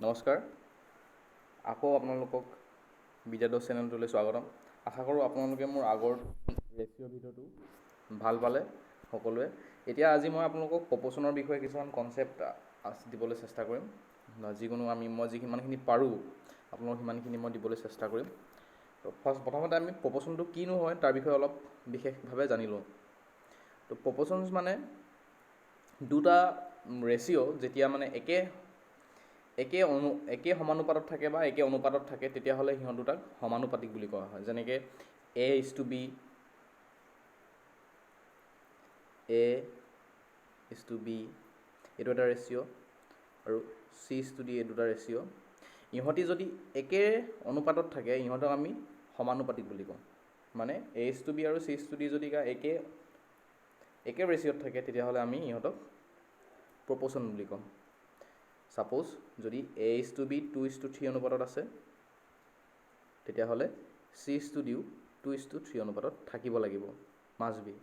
নমস্কাৰ, আকৌ আপোনালোকক বিদ্যাদৰ্শ চেনেলটোলৈ স্বাগতম। আশা কৰোঁ আপোনালোকে মোৰ আগৰ ৰেচিঅ' ভিডিঅ'টো ভাল পালে সকলোৱে। এতিয়া আজি মই আপোনালোকক প্ৰপ'চনৰ বিষয়ে কিছুমান কনচেপ্ট দিবলৈ চেষ্টা কৰিম। যিকোনো মই যিমানখিনি পাৰোঁ আপোনালোকক সিমানখিনি মই দিবলৈ চেষ্টা কৰিম। তো প্ৰথমতে আমি প্ৰপ'চনটো কিনো হয় তাৰ বিষয়ে অলপ বিশেষভাৱে জানি লওঁ। তো প্ৰপ'চনছ মানে দুটা ৰেচিঅ' যেতিয়া মানে একে সমানুপাতত থাকে বা একে অনুপাতত থাকে, তেতিয়াহ'লে সিহঁত দুটাক সমানুপাতিক বুলি কোৱা হয়। যেনেকৈ A:B, A:B এইটো এটা ৰেচিঅ' আৰু C:D এই দুটা ৰেচিঅ'। ইহঁতি যদি একে অনুপাতত থাকে ইহঁতক আমি সমানুপাতিক বুলি কওঁ। মানে A:B আৰু C:D যদি একে ৰেচিঅ'ত থাকে তেতিয়াহ'লে আমি ইহঁতক প্ৰপ'চন বুলি কওঁ। ছাপ'জ যদি A:B 2:3 অনুপাতত আছে, তেতিয়াহ'লে C:Dও 2:3 অনুপাতত থাকিব লাগিব, মাষ্ট বি।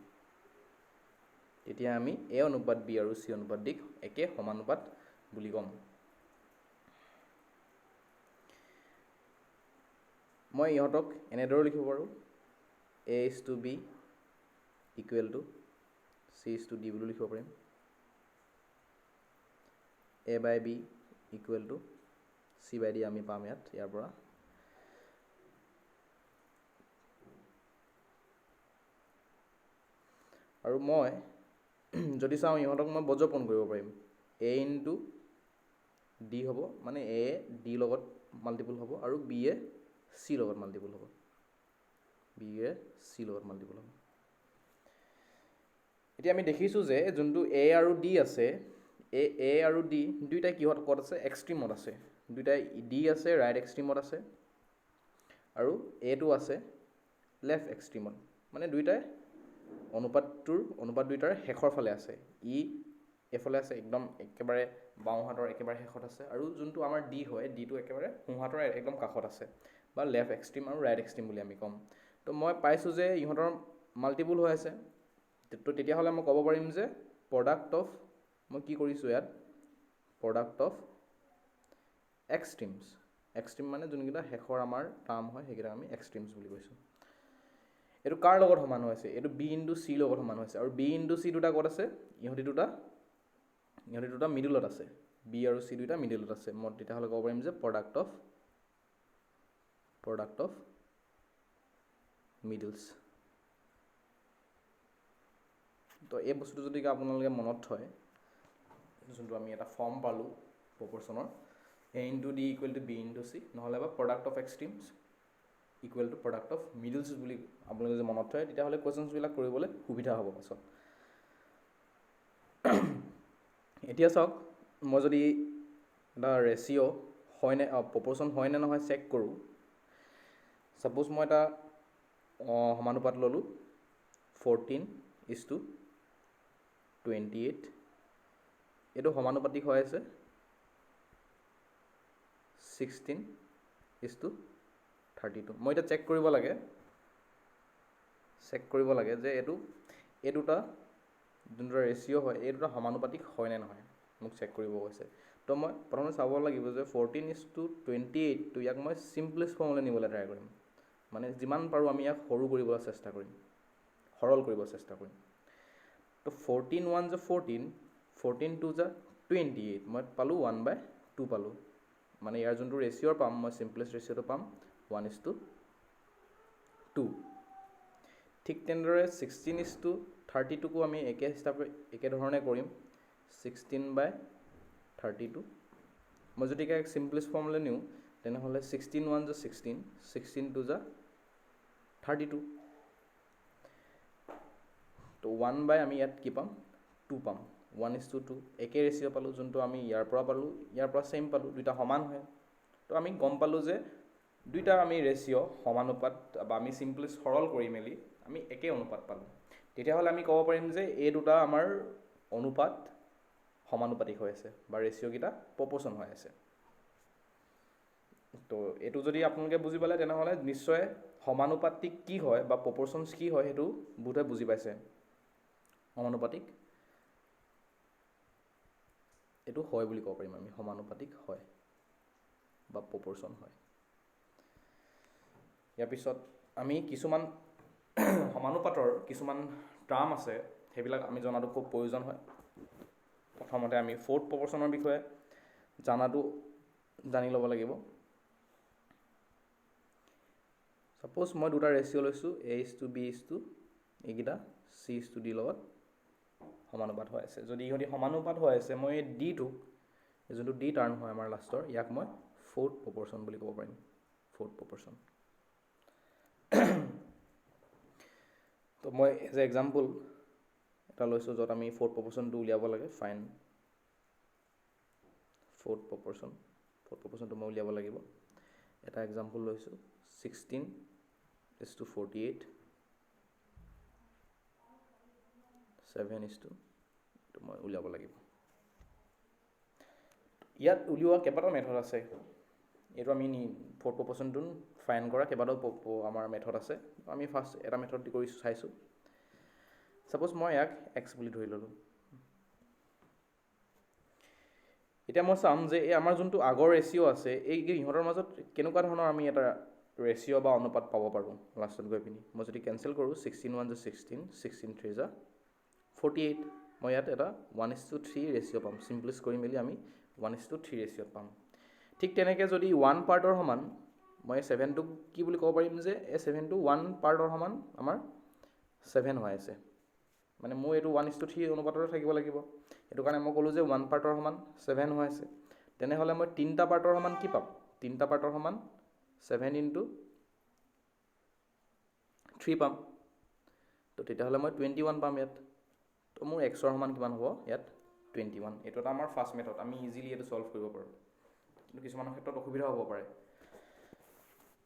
তেতিয়া আমি A অনুপাত B আৰু C অনুপাত Dক একে সমানুপাত বুলি ক'ম। মই ইহঁতক এনেদৰেও লিখিব পাৰোঁ, A:B = C:D বুলি লিখিব পাৰিম। A/B = C/D আমি পাম ইয়াৰ পৰা। আৰু মই যদি চাওঁ ইহঁতক মই বজ্ৰপূৰণ কৰিব পাৰিম। A × D হ'ব, মানে A D লগত মাল্টিপুল হ'ব আৰু B C লগত মাল্টিপুল হ'ব। এতিয়া আমি দেখিছোঁ যে যোনটো A আৰু D আছে, A আৰু D দুইটাই ক'ত আছে? এক্সট্ৰিমত আছে। দুইটাই D আছে ৰাইট এক্সট্ৰিমত আছে আৰু Aটো আছে লেফ্ট এক্সট্ৰিমত। মানে দুইটাই অনুপাত দুইটাৰ শেষৰ ফালে আছে। এইফালে আছে, একদম একেবাৰে বাওঁহাতৰ একেবাৰে শেষত আছে, আৰু যোনটো আমাৰ D হয়, Dটো একেবাৰে সোঁহাতৰ একদম কাষত আছে, বা লেফ্ট এক্সট্ৰিম আৰু ৰাইট এক্সট্ৰিম বুলি আমি ক'ম। তো মই পাইছোঁ যে ইহঁতৰ মাল্টিপুল হৈ আছে। তো তেতিয়াহ'লে মই ক'ব পাৰিম যে মই কি কৰিছোঁ ইয়াত? Product of এক্সট্ৰিমছ। এক্সট্ৰিম মানে যোনকেইটা শেষৰ আমাৰ টাৰ্ম হয় সেইকেইটাক আমি এক্সট্ৰিমছ বুলি কৈছোঁ। এইটো কাৰ লগত সমান হৈ আছে? এইটো B × C লগত সমান হৈছে। আৰু B × C দুটা ক'ত আছে? ইহঁতি দুটা মিডিলত আছে। B আৰু C দুটা মিডিলত আছে। মই তেতিয়াহ'লে ক'ব পাৰিম যে প্ৰডাক্ট অফ মিডলছ। তো এই বস্তুটো যদি আপোনালোকে মনত থয়, যোনটো আমি এটা ফৰ্ম পালোঁ প্ৰপ'ৰ্চনৰ, A × D = B × C, নহ'লে বা প্ৰডাক্ট অফ এক্সট্ৰিমছ = প্ৰডাক্ট অফ মিডলছ বুলি আপোনালোকে যদি মনত থয়, তেতিয়াহ'লে কুৱেশ্যনছবিলাক কৰিবলৈ সুবিধা হ'ব পাছত। এতিয়া চাওক, মই যদি এটা ৰেচিঅ' হয়নে প্ৰপ'ৰ্চন হয় নে নহয় চেক কৰোঁ। ছাপ'জ মই এটা সমানুপাত ল'লোঁ 14:28। এইটো সমানুপাতিক হৈ আছে 16:32। মই এতিয়া চেক কৰিব লাগে যে এই দুটা যোনটো ৰেচিঅ' হয়, এই দুটা সমানুপাতিক হয় নে নহয়, মোক চেক কৰিব কৈছে। তো মই প্ৰথমে চাব লাগিব যে 14:28টো ইয়াক মই চিম্পলেষ্ট ফৰ্মলৈ নিবলৈ ট্ৰাই কৰিম। মানে যিমান পাৰোঁ আমি ইয়াক সৰল কৰিব চেষ্টা কৰিম। তো 14 × 1 = 14, 14 × 2 = 28। মই পালোঁ 1/2 পালোঁ। মানে ইয়াৰ যোনটো ৰেচিঅ'ৰ পাম, মই চিম্পলেষ্ট ৰেচিঅ'টো পাম 1:2। ঠিক তেনেদৰে 16:32কো আমি একেধৰণে কৰিম, 16/32। মই যদি ইয়াক চিম্পলেষ্ট ফৰ্মলৈ নিওঁ, তেনেহ'লে 16 × 1 = 16, 16 × 2 = 32। তো 1/, আমি ইয়াত কি পাম? 2 পাম। 1:2 একে ৰেচিঅ' পালোঁ, যোনটো আমি ইয়াৰ পৰা পালোঁ, ইয়াৰ পৰা ছেইম পালোঁ, দুইটা সমান হয়। তো আমি গম পালোঁ যে দুইটা আমি ৰেচিঅ' সমানুপাত, বা আমি চিম্পলেষ্ট সৰল কৰি মেলি আমি একে অনুপাত পালোঁ। তেতিয়াহ'লে আমি ক'ব পাৰিম যে এই দুটা আমাৰ অনুপাত সমানুপাতিক হৈ আছে, বা ৰেচিঅ'কেইটা প্ৰপ'ৰ্চন হৈ আছে। তো এইটো যদি আপোনালোকে বুজি পালে, তেনেহ'লে নিশ্চয় সমানুপাতিক কি হয় বা প্ৰপ'ৰ্চনছ কি হয় সেইটো বোধহয় বুজি পাইছে। সমানুপাতিক এইটো হয় বুলি ক'ব পাৰিম আমি, সমানুপাতিক হয়। বা প্ৰপৰ্শ্যন হয়। ইয়াৰ পিছত আমি কিছুমান সমানুপাতৰ কিছুমান টাৰ্ম আছে, সেইবিলাক আমি জনাটো খুব প্ৰয়োজন হয়। প্ৰথমতে আমি ফ'ৰ্থ প্ৰপৰ্শ্যনৰ বিষয়ে জানি ল'ব লাগিব। ছাপ'জ মই দুটা ৰেচিঅ' লৈছোঁ, A:B:, এইকেইটা C:D লগত সমানুপাত হৈ আছে। যদি ইহঁতি সমানুপাত হৈ আছে, মই এই ডিটোক, যোনটো ডি টাৰ্ম হয় আমাৰ লাষ্টৰ, ইয়াক মই ফ'ৰ্থ প্ৰপৰ্শ্যন বুলি ক'ব পাৰিম। ফ'ৰ্থ প্ৰপৰ্শ্যন। তো মই এজ এ এক্সাম্পল এটা লৈছোঁ য'ত আমি ফ'ৰ্থ প্ৰপৰ্শ্যনটো উলিয়াব লাগে। ফাইন ফ'ৰ্থ প্ৰপৰ্শ্যনটো মই উলিয়াব লাগিব। এটা এক্সাম্পল লৈছোঁ 16:48, 7:, এইটো মই উলিয়াব লাগিব। ইয়াত উলিওৱা কেইবাটাও মেথড আছে। এইটো আমি ফ'ৰ্থ প্ৰপৰ্শ্যনটো ফাইন কৰা কেইবাটাও আমাৰ মেথড আছে। আমি ফাৰ্ষ্ট এটা মেথড কৰি চাইছোঁ। ছাপ'জ মই ইয়াক এক্স বুলি ধৰি ল'লোঁ। এতিয়া মই চাম যে এই আমাৰ যোনটো আগৰ ৰেচিঅ' আছে, এই ইহঁতৰ মাজত কেনেকুৱা ধৰণৰ আমি এটা ৰেচিঅ' বা অনুপাত পাব পাৰোঁ লাষ্টত গৈ পিনি। মই যদি কেঞ্চেল কৰোঁ, 16:1 = 16, 16:3 = 48, মই ইয়াত এটা 1:3 ৰেচিঅ' পাম। চিম্পলিছ কৰি মেলি আমি 1:3 ৰেচিঅ'ত পাম। ঠিক তেনেকৈ যদি 1 পাৰ্টৰ সমান, মই 7টোক কি বুলি ক'ব পাৰিম যে এই 7টো 1 পাৰ্টৰ সমান আমাৰ 7 হৈ আছে। মানে মোৰ এইটো 1:3 অনুপাততে থাকিব লাগিব। সেইটো কাৰণে মই ক'লোঁ যে 1 পাৰ্টৰ সমান 7 হৈ আছে। তেনেহ'লে মই 3টা পাৰ্টৰ সমান কি পাম? 3টা পাৰ্টৰ সমান 7 × 3 পাম। তো তেতিয়াহ'লে মই 21 পাম ইয়াত। তো মোৰ এক্সৰ সমান কিমান হ'ব ইয়াত? 21। এইটো এটা আমাৰ ফাৰ্ষ্ট মেথড। আমি ইজিলি এইটো ছল্ভ কৰিব পাৰোঁ, কিন্তু কিছুমানৰ ক্ষেত্ৰত অসুবিধা হ'ব পাৰে।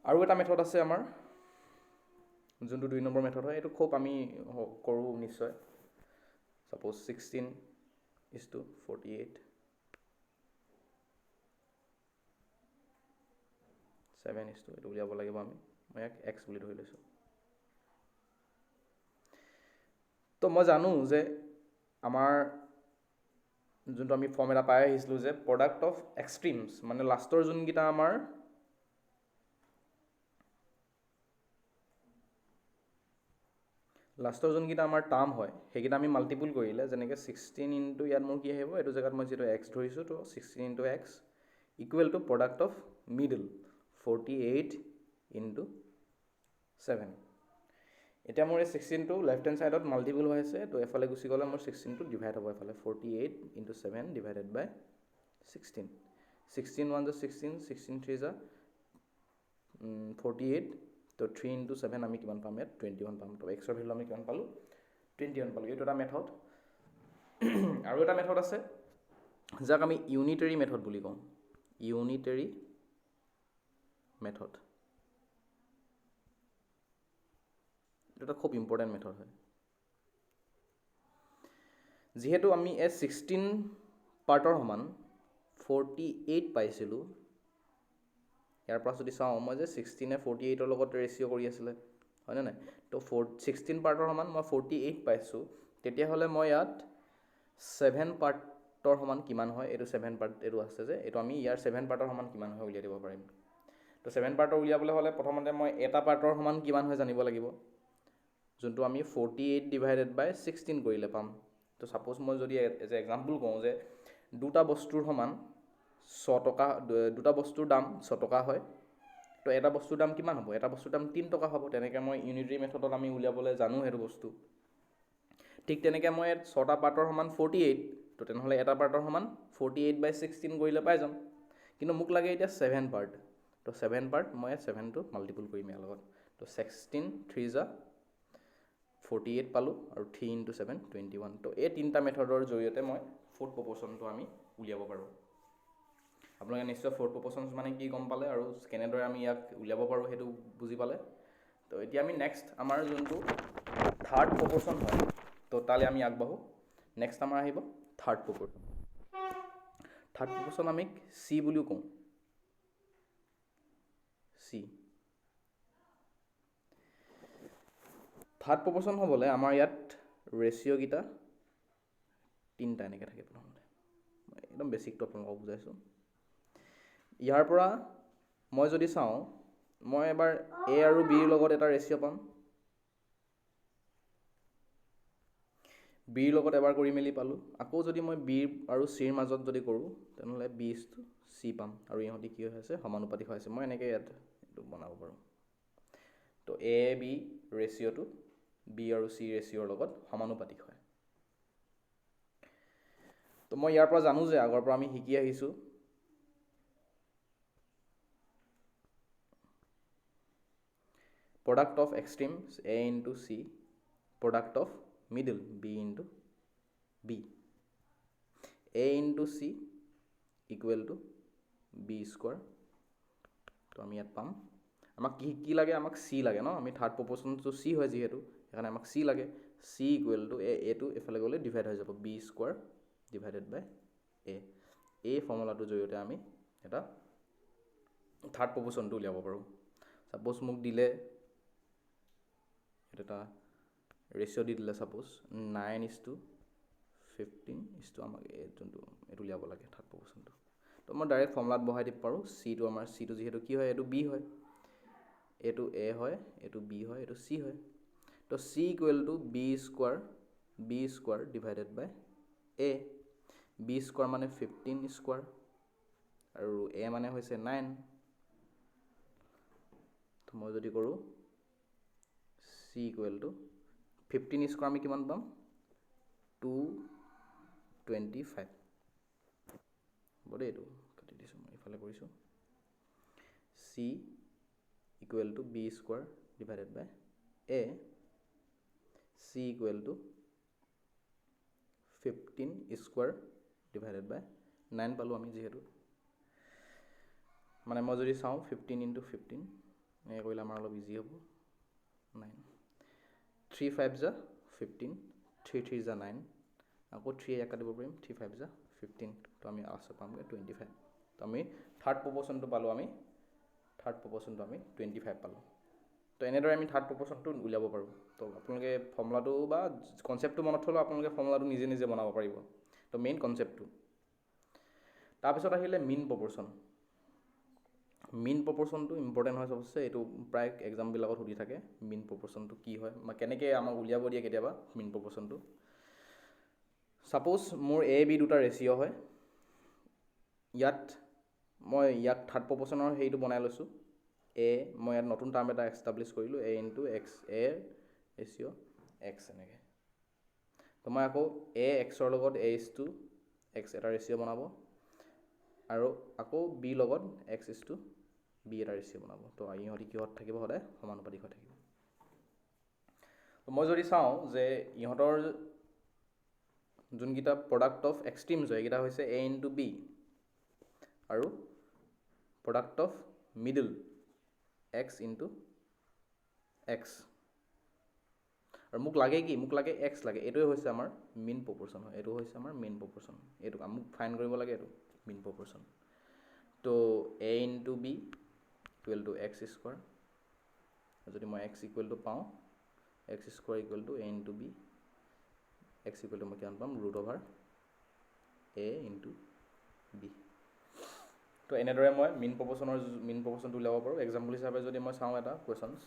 আৰু এটা মেথড আছে আমাৰ, যোনটো 2 নম্বৰ মেথড হয়। এইটো খুব আমি কৰোঁ নিশ্চয়। ছাপ'জ 16:48, 7, এইটো উলিয়াব লাগিব আমি। মই ইয়াক এক্স বুলি ধৰি লৈছোঁ। তো মই জানো যে আমাৰ যোনটো আমি ফৰ্ম এটা পাই আহিছিলোঁ যে প্ৰডাক্ট অফ এক্সট্ৰিমছ, মানে লাষ্টৰ যোনকেইটা আমাৰ টাৰ্ম হয়, সেইকেইটা আমি মাল্টিপুল কৰিলে, যেনেকৈ 16 ইয়াত মোৰ কি আহিব, এইটো জেগাত মই যিটো এক্স ধৰিছোঁ, তো 16 × x = প্ৰডাক্ট অফ মিডল 48 × 7। এতিয়া মোৰ এই 16টো লেফ্ট হেণ্ড ছাইডত মাল্টিপুল হৈ আছে, তো এফালে গুচি গ'লে মোৰ 16টো ডিভাইড হ'ব এফালে। 48 × 7 / 16। 16:1 = 16, 16:3 = 48, তো 3 × 7 আমি কিমান পাম ইয়াত? 21 পাম। তো এক্সৰ ভেলু আমি কিমান পালোঁ? 21 পালোঁ। এইটো এটা মেথড। আৰু এটা মেথড আছে যাক আমি ইউনিটেৰী মেথড বুলি কওঁ। Unitary method. এইটো এটা খুব ইম্পৰ্টেণ্ট মেথড হয়। যিহেতু আমি 16 পাৰ্টৰ সমান 48 পাইছিলোঁ, ইয়াৰ পৰা যদি চাওঁ মই যে 16 48ৰ লগত ৰেচিঅ' কৰি আছিলে, হয়নে নাই? তো 16 পাৰ্টৰ সমান মই 48 পাইছোঁ, তেতিয়াহ'লে মই ইয়াত 7 পাৰ্টৰ সমান কিমান হয়, এইটো 7 পাৰ্ট এইটো আছে যে, এইটো আমি ইয়াৰ 7 পাৰ্টৰ সমান কিমান হয় উলিয়াই দিব পাৰিম। তো 7 পাৰ্টৰ উলিয়াবলৈ হ'লে প্ৰথমতে মই এটা পাৰ্টৰ সমান কিমান হয় জানিব লাগিব, যোনটো আমি 48 / 16 কৰিলে পাম। তো ছাপ'জ মই যদি এজ এ এক্সাম্পল কওঁ যে দুটা বস্তুৰ সমান 6 টকা, দুটা বস্তুৰ দাম 6 টকা হয়, তো এটা বস্তুৰ দাম কিমান হ'ব? এটা বস্তুৰ দাম 3 টকা হ'ব। তেনেকৈ মই ইউনিটেৰী মেথডত আমি উলিয়াবলৈ জানো সেইটো বস্তু। ঠিক তেনেকৈ মই 6টা পাৰ্টৰ সমান 48, তো তেনেহ'লে এটা পাৰ্টৰ সমান 48 / 16 কৰিলে পাই যাম। কিন্তু মোক লাগে এতিয়া 7 পাৰ্ট। তো 7 পাৰ্ট মই 7টো মাল্টিপুল কৰিম ইয়াৰ লগত। তো 16:3 = 48 পালোঁ, আৰু 3 × 7 = 21। তো এই তিনিটা মেথডৰ জৰিয়তে মই ফ'ৰ্থ প্ৰপৰ্শ্যনটো আমি উলিয়াব পাৰোঁ। আপোনালোকে নিশ্চয় ফ'ৰ্থ প্ৰপৰ্শ্যন মানে কি গম পালে, আৰু কেনেদৰে আমি ইয়াক উলিয়াব পাৰোঁ সেইটো বুজি পালে। তো এতিয়া আমি নেক্সট আমাৰ যোনটো থাৰ্ড প্ৰপৰ্শ্যন হয়, তো তালৈ আমি আগবাঢ়োঁ। নেক্সট আমাৰ আহিব থাৰ্ড প্ৰপৰ্শ্যন। থাৰ্ড প্ৰপৰ্শ্যন আমি চি বুলিও কওঁ। চি। থাৰ্ড প্ৰপৰ্শ্যন হ'বলৈ আমাৰ ইয়াত ৰেচিঅ'কেইটা 3টা এনেকৈ থাকে। প্ৰথমতে মই একদম বেছিকটো আপোনালোকক বুজাইছোঁ। ইয়াৰ পৰা মই যদি চাওঁ, মই এবাৰ এ আৰু বিৰ লগত এটা ৰেচিঅ' পাম, বিৰ লগত এবাৰ কৰি মেলি পালোঁ। আকৌ যদি মই বি আৰু চিৰ মাজত যদি কৰোঁ, তেনেহ'লে বি ইজ টু চি পাম, আৰু ইহঁতি কি হৈ আছে, সমানুপাতিক হৈ আছে। মই এনেকৈ ইয়াত এইটো বনাব পাৰোঁ। তো এ বি ৰেচিঅ'টো বি আৰু চি ৰেচিঅ'ৰ লগত সমানুপাতিক হয়। তো মই ইয়াৰ পৰা জানো যে আগৰ পৰা আমি শিকি আহিছোঁ product of extremes a into c, product of middle b into b, a into c equal to b square. তো আমি ইয়াত পাম, আমাক কি লাগে, আমাক চি লাগে ন, আমি থাৰ্ড প্ৰপ'ৰ্শ্যনটো চি হয় যিহেতু, সেইকাৰণে আমাক চি লাগে। চি ইকুৱেল টু এটো এফালে গ'লে ডিভাইড হৈ যাব, বি স্কোৱাৰ ডিভাইডেড বাই এ। এই ফৰ্মুলাটোৰ জৰিয়তে আমি এটা থাৰ্ড প্ৰপ'ৰ্শ্যনটো উলিয়াব পাৰোঁ। ছাপ'জ মোক দিলে এটা ৰেচিঅ' দি দিলে, ছাপ'জ 9:15 আমাক যোনটো এইটো উলিয়াব লাগে থাৰ্ড প্ৰপ'ৰ্শ্যনটো। তো মই ডাইৰেক্ট ফৰ্মুলাত বহাই দিব পাৰোঁ। চিটো যিহেতু কি হয়, এইটো বি হয়, এইটো এ হয়, এইটো বি হয়, এইটো চি হয়। তো C equal to B square divided by A. B square মানে 15 স্কোৱাৰ আৰু এ মানে হৈছে 9। তো মই যদি কৰোঁ চি ইকুৱেল টু 15 স্কোৱাৰ আমি কিমান পাম, 225। হ'ব দেই, এইটো কাটি দিছোঁ, মই এইফালে কৰিছোঁ। C equal to B square divided by A, C equal to 15 square divided by 9 পালোঁ আমি যিহেতু। মানে মই যদি চাওঁ 15 × 15 এনেকৈ কৰিলে আমাৰ অলপ ইজি হ'ব। 9 3 5 যা 15, 3 3 যা 9, আকৌ 3 এক কাটিব পাৰিম, 3 5 যা 15, তো আমি আছে পামগৈ 25। তো আমি থাৰ্ড প্ৰপ'ৰ্শ্যনটো পালোঁ, আমি 25 পালোঁ। তো এনেদৰে আমি থাৰ্ড প্ৰপ'ৰ্শ্যনটো উলিয়াব পাৰোঁ। তো আপোনালোকে ফৰ্মুলাটো বা কনচেপ্টটো মনত থ'লেও আপোনালোকে ফৰ্মুলাটো নিজে বনাব পাৰিব। তো মেইন কনচেপ্টটো। তাৰপিছত আহিলে মিন প্ৰপ'ৰ্শ্যন। মিন প্ৰপ'ৰ্শ্যনটো ইম্পৰ্টেণ্ট হয় চবচে, এইটো প্ৰায় এক্সামবিলাকত সুধি থাকে মিন প্ৰপ'ৰ্শ্যনটো কি হয়, বা কেনেকৈ আমাক উলিয়াব দিয়ে কেতিয়াবা মিন প্ৰপ'ৰ্শ্যনটো। ছাপ'জ মোৰ এ বি দুটা ৰেচিঅ' হয়, ইয়াত মই থাৰ্ড প্ৰপ'ৰ্শ্যনৰ হেৰিটো বনাই লৈছোঁ। মই ইয়াত নতুন টাৰ্ম এটা এষ্টাব্লিছ কৰিলোঁ, এ ইনটু এক্স, এ ৰেচিঅ' এক্স এনেকৈ। তো মই আকৌ এক্সৰ লগত (a) এক্স এটা ৰেচিঅ' বনাব, আৰু আকৌ বি লগত (x) বি এটা ৰেচিঅ' বনাব। তো ইহঁতি কিহত থাকিব, সদায় সমানুপাতিক হৈ থাকিব। তো মই যদি চাওঁ যে ইহঁতৰ যোনকেইটা প্ৰডাক্ট অফ এক্সট্ৰিমছ হয়, এইকেইটা হৈছে এ ইনটু বি, আৰু product of middle x into x. আৰু মোক লাগে কি, মোক লাগে এক্স লাগে। এইটোৱে হৈছে আমাৰ মিন প্ৰপ'ৰ্শ্যন হয়, এইটো হৈছে আমাৰ মেইন প্ৰপ'ৰ্শ্যন। এইটো মোক ফাইন কৰিব লাগে, এইটো মিন প্ৰপ'ৰ্শ্যন। তো A into B equal to X square. যদি মই এক্স ইকুৱেল টু পাওঁ, X square equal to A into B, X equal to মই কিমান পাম, √এ ইনটু বি। তো এনেদৰে মই মিন প্ৰপ'ৰ্শ্যনটো উলিয়াব পাৰোঁ। এক্সাম্পল হিচাপে যদি মই চাওঁ এটা কুৱেশ্যনছ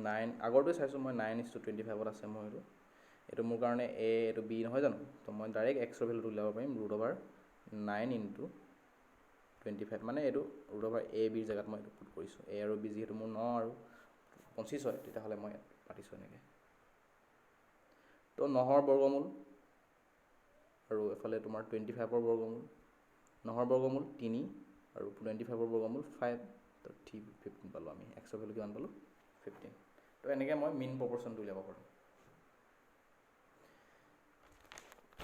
9, আগৰটোৱে চাইছোঁ মই, 9:25 আছে মোৰ এইটো মোৰ কাৰণে এইটো বি নহয় জানো। তো মই ডাইৰেক্ট এক্সৰ ভেলুটো উলিয়াব পাৰিম, √9 × 25, মানে এইটো √এ বিৰ জেগাত মই এইটো পুট কৰিছোঁ। এ আৰু বি যিহেতু মোৰ 9 আৰু 25 হয়, তেতিয়াহ'লে মই পাতিছোঁ এনেকৈ। তো 9ৰ বৰ্গমূল আৰু এফালে তোমাৰ 25ৰ বৰ্গমূল, 9ৰ বৰ্গমূল 3 আৰু 25ৰ বৰ্গমূল 5, তো 15 পালোঁ আমি। এক্সৰ ভেলু কিমান পালোঁ, 15। তো এনেকৈ মই মিন প্ৰপ'ৰ্শ্যনটো উলিয়াব পাৰোঁ।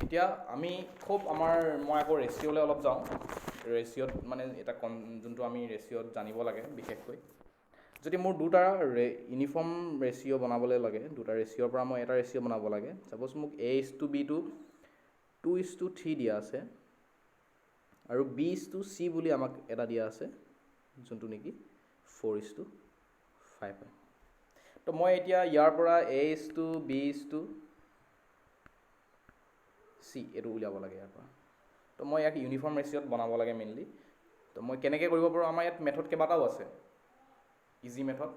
এতিয়া আমি মই আকৌ ৰেচিঅ'লৈ অলপ যাওঁ। ৰেচিঅ'ত মানে এটা যোনটো আমি ৰেচিঅ'ত জানিব লাগে বিশেষকৈ, যদি মোৰ দুটা ইউনিফৰ্ম ৰেচিঅ' বনাবলৈ লাগে, দুটা ৰেচিঅ'ৰ পৰা মই এটা ৰেচিঅ' বনাব লাগে। ছাপ'জ মোক A:B টো 2:3 দিয়া আছে, আৰু B:C বুলি আমাক এটা দিয়া আছে, যোনটো নেকি 4:5 হয়। তো মই এতিয়া ইয়াৰ পৰা A:B:C এইটো উলিয়াব লাগে ইয়াৰ পৰা। তো মই ইয়াক ইউনিফৰ্ম ৰেচিঅ'ত বনাব লাগে মেইনলি। তো মই কেনেকৈ কৰিব পাৰোঁ, আমাৰ ইয়াত মেথড কেইবাটাও আছে, ইজি মেথড।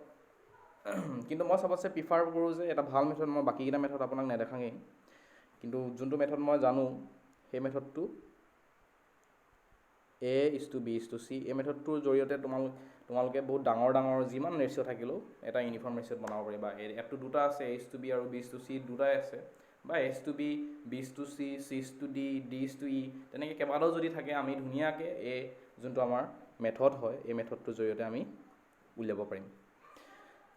কিন্তু মই চবতছে প্ৰিফাৰ কৰোঁ যে এটা ভাল মেথড, মই বাকীকেইটা মেথড আপোনাক নেদেখাঙেই, কিন্তু যোনটো মেথড মই জানো সেই মেথডটো A:B:C, এই মেথডটোৰ জৰিয়তে তোমালোকে বহুত ডাঙৰ যিমান ৰেচিঅ' থাকিলেও এটা ইউনিফৰ্ম ৰেচিঅ'ত বনাব পাৰিবা। ইয়াততো দুটা আছে, A:B আৰু B:C দুটাই আছে, বা A:B, B:C, C:D, D:E, তেনেকৈ কেইবাটাও যদি থাকে আমি ধুনীয়াকৈ এই যোনটো আমাৰ মেথড হয় এই মেথডটোৰ জৰিয়তে আমি উলিয়াব পাৰিম।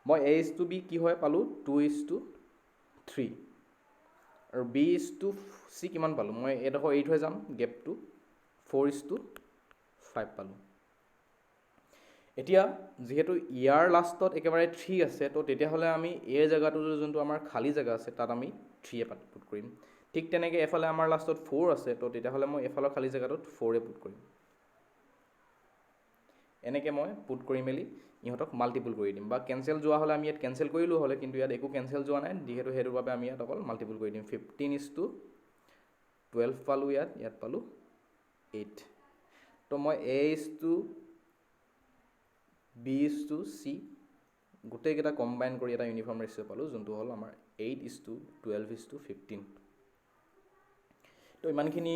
মই A:B কি হয় পালোঁ 2:3, আৰু B:C কিমান পালোঁ, মই এইডোখৰ এৰি থৈ যাম গেপটো, 4:5 পালোঁ। এতিয়া যিহেতু ইয়াৰ লাষ্টত একেবাৰে 3 আছে, তো তেতিয়াহ'লে আমি এই জেগাটো যোনটো আমাৰ খালী জেগা আছে তাত আমি 3 পুট কৰিম। ঠিক তেনেকৈ এফালে আমাৰ লাষ্টত 4 আছে, তো তেতিয়াহ'লে মই এফালৰ খালী জেগাটোত 4 পুট কৰিম। এনেকৈ মই পুট কৰি মেলি ইহঁতক মাল্টিপুল কৰি দিম, বা কেঞ্চেল যোৱা হ'লে আমি ইয়াত কেঞ্চেল কৰিলোঁ হ'লে, কিন্তু ইয়াত একো কেঞ্চেল যোৱা নাই, যিহেতু সেইটোৰ বাবে আমি ইয়াত অকল মাল্টিপুল কৰি দিম। 15:12 পালোঁ, ইয়াত পালোঁ 8। তো মই A:B:C গোটেইকেইটা কম্বাইন কৰি এটা ইউনিফৰ্ম ৰেচিঅ' পালোঁ, যোনটো হ'ল আমাৰ 8:12:15। তো ইমানখিনি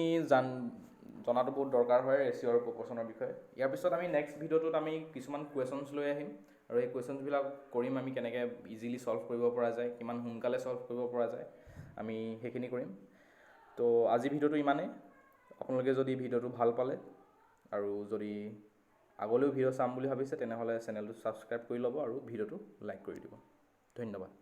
জনাটো বহুত দৰকাৰ হয় ৰেচিঅ' আৰু প্ৰপ'ৰ্চনৰ বিষয়ে। ইয়াৰ পিছত আমি নেক্সট ভিডিঅ'টোত আমি কিছুমান কুৱেশ্যনছ লৈ আহিম, আৰু এই কুৱেশ্যনছবিলাক কৰিম আমি কেনেকৈ ইজিলি ছল্ভ কৰিব পৰা যায়, কিমান সোনকালে ছল্ভ কৰিব পৰা যায়, আমি সেইখিনি কৰিম। তো আজি ভিডিঅ'টো ইমানেই। আপোনালোকে যদি ভিডিঅ'টো ভাল পালে আৰু যদি আগলৈও ভিডিঅ' চাম বুলি ভাবিছে, তেনেহ'লে চেনেলটো ছাবস্ক্ৰাইব কৰি ল'ব আৰু ভিডিঅ'টো লাইক কৰি দিব। ধন্যবাদ।